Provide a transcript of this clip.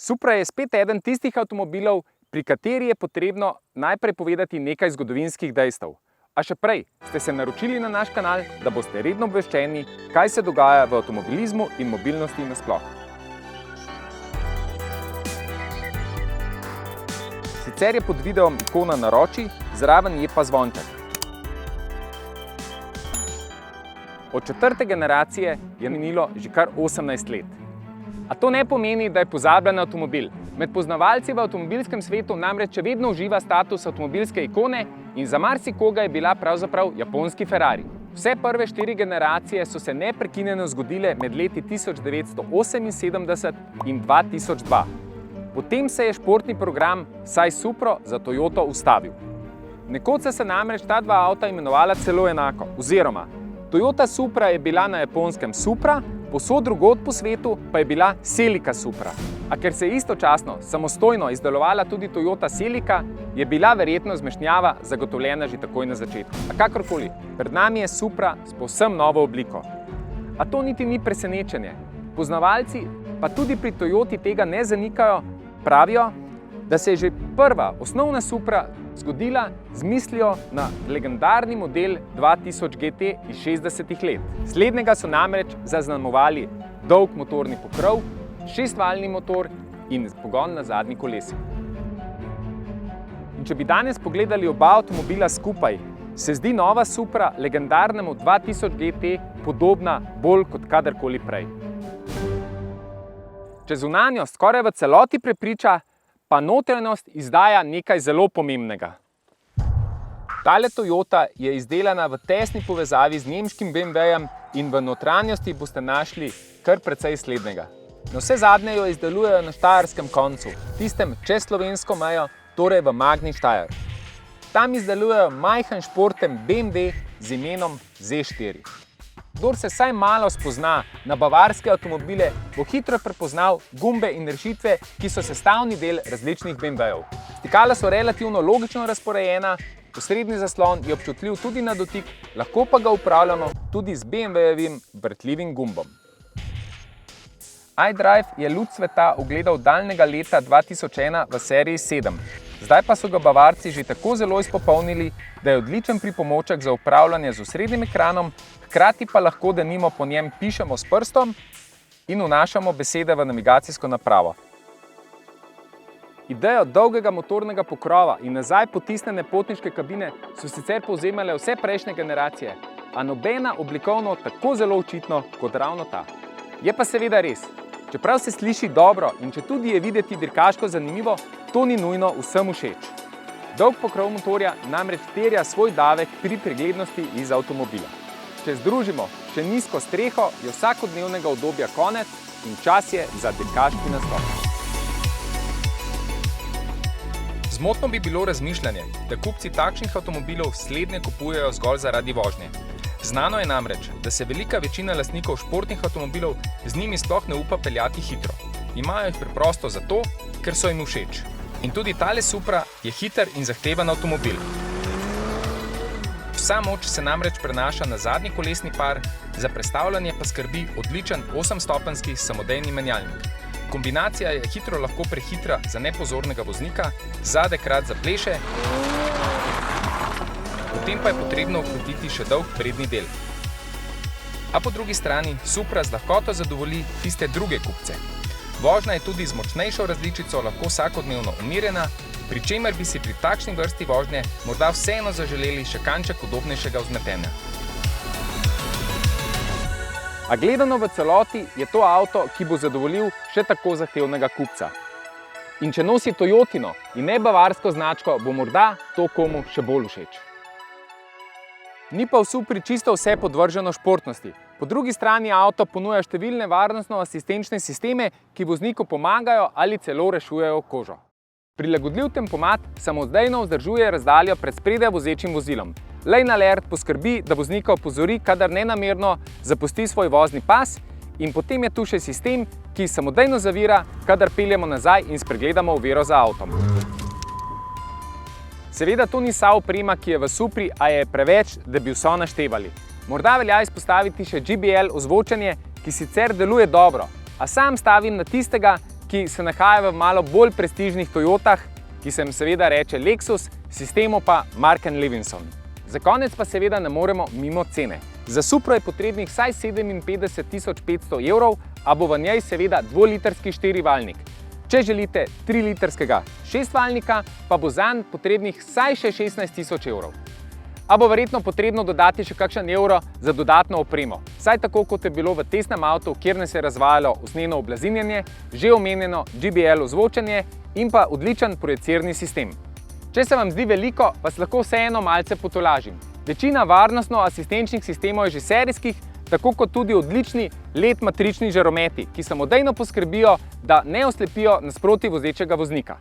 Supra je spet eden tistih avtomobilov, pri kateri je potrebno najprej povedati nekaj zgodovinskih dejstev. A še prej ste se naročili na naš kanal, da boste redno obveščeni, kaj se dogaja v avtomobilizmu in mobilnosti nasploh. Sicer je pod videom ikona naročij, zraven je pa zvonček. Od 4. generacije je minilo že kar 18 let. A to ne pomeni, da je pozabljen avtomobil. Med poznavalci v avtomobilskem svetu namreč še vedno uživa status avtomobilske ikone in za marsikoga je bila pravzaprav japonski Ferrari. Vse prve 4 generacije so se neprekinjeno zgodile med leti 1978 in 2002. Potem se je športni program, vsaj Supro, za Toyoto ustavil. Nekoč sta se namreč ta dva avta imenovala celo enako, oziroma Toyota Supra je bila na japonskem Supra, povsod drugod po svetu pa je bila Celica Supra. A ker se je istočasno samostojno izdelovala tudi Toyota Celica, je bila verjetno zmešnjava zagotovljena že takoj na začetku. A kakorkoli, pred nami je Supra s povsem novo obliko. A to niti ni presenečenje. Poznavalci pa tudi pri Toyoti tega ne zanikajo, pravijo, da se je že prva osnovna Supra zgodila z mislijo na legendarni model 2000 GT iz 60-ih let. Slednjega so namreč zaznamovali dolg motorni pokrov, 6-valjni motor in pogon na zadnji kolesi. In če bi danes pogledali oba avtomobila skupaj, se zdi nova Supra legendarnemu 2000 GT podobna bolj kot kadarkoli prej. Če zunanjost skoraj v celoti prepriča, pa notranjost izdaja nekaj zelo pomembnega. Tale Toyota je izdelana v tesni povezavi z nemškim BMW-jem in v notranjosti boste našli kar precej slednjega. Navsezadnje jo izdelujejo na štajerskem koncu, tistem čez slovensko mejo, torej v Magni Steyr. Tam izdelujejo majhen športen BMW z imenom Z4. Kdor se vsaj malo spozna na bavarske avtomobile, bo hitro prepoznal gumbe in rešitve, ki so sestavni del različnih BMW-jev. Stikala so relativno logično razporejena, osrednji zaslon je občutljiv tudi na dotik, lahko pa ga upravljamo tudi z BMW-jevim vrtljivim gumbom. iDrive je luč sveta ugledal daljnega leta 2001 v seriji 7. Zdaj pa so ga Bavarci že tako zelo izpopolnili, da je odličen pripomoček za upravljanje z osrednjim ekranom, hkrati pa lahko denimo po njem pišemo s prstom in vnašamo besede v navigacijsko napravo. Idejo dolgega motornega pokrova in nazaj potisnjene potniške kabine so sicer povzemale vse prejšnje generacije, a nobena oblikovno tako zelo očitno kot ravno ta. Je pa seveda res, čeprav se sliši dobro in četudi je videti dirkaško zanimivo, to ni nujno vsem všeč. Dolg pokrov motorja namreč terja svoj davek pri preglednosti iz avtomobila. Če združimo še nizko streho, je vsakodnevnega udobja konec in čas je za dirkaški nastop. Zmotno bi bilo razmišljanje, da kupci takšnih avtomobilov slednje kupujejo zgolj zaradi vožnje. Znano je namreč, da se velika večina lastnikov športnih avtomobilov z njimi sploh ne upa peljati hitro. Imajo jih preprosto zato, ker so jim všeč. In tudi tale Supra je hiter in zahteven avtomobil. Vsa moč se namreč prenaša na zadnji kolesni par, za prestavljanje pa skrbi odličen 8-stopenjski samodejni menjalnik. Kombinacija je hitro lahko prehitra za nepozornega voznika, zadekrat zapleše, potem pa je potrebno vkrotiti še dolg prednji del. A po drugi strani Supra z lahkoto zadovolji tiste druge kupce. Vožnja je tudi z močnejšo različico lahko vsakodnevno umirjena, pri čemer bi si pri takšni vrsti vožnje morda vseeno zaželeli še kanček udobnejšega vzmetenja. A gledano v celoti je to avto, ki bo zadovoljil še tako zahtevnega kupca. In če nosi Toyotino in ne bavarsko značko, bo morda to komu še bolj všeč. Ni pa v Supri čisto vse podvrženo športnosti. Po drugi strani avto ponuja številne varnostno-asistenčne sisteme, ki vozniku pomagajo ali celo rešujejo kožo. Prilagodljiv tempomat samodejno vzdržuje razdaljo pred spredaj vozečim vozilom. Lane alert poskrbi, da voznika opozori, kadar nenamerno zapusti svoj vozni pas, in potem je tu še sistem, ki samodejno zavira, kadar peljemo nazaj in spregledamo oviro za avtom. Seveda to ni vsa oprema, ki je v Supri, a je preveč, da bi vso naštevali. Morda velja izpostaviti še JBL ozvočenje, ki sicer deluje dobro, a sam stavim na tistega, ki ki se nahaja v malo bolj prestižnih Toyotah, ki se jim seveda reče Lexus, sistemu pa Mark & Levinson. Za konec pa seveda ne moremo mimo cene. Za Supro je potrebnih vsaj 57.500 evrov, a bo v njej seveda 2-litrski 4-valjnik. Če želite 3-litrskega 6-valjnika, pa bo zanj potrebnih vsaj še 16.000 evrov. A bo verjetno potrebno dodati še kakšen evro za dodatno opremo. Vsaj tako, kot je bilo v testnem avtu, kjer nas je razvajalo usnjeno oblazinjenje, že omenjeno JBL ozvočenje in pa odličen projicirni sistem. Če se vam zdi veliko, vas lahko vseeno malce potolažim. Večina varnostno-asistenčnih sistemov je že serijskih, tako kot tudi odlični LED matrični žarometi, ki samodejno poskrbijo, da ne oslepijo nasproti vozečega voznika.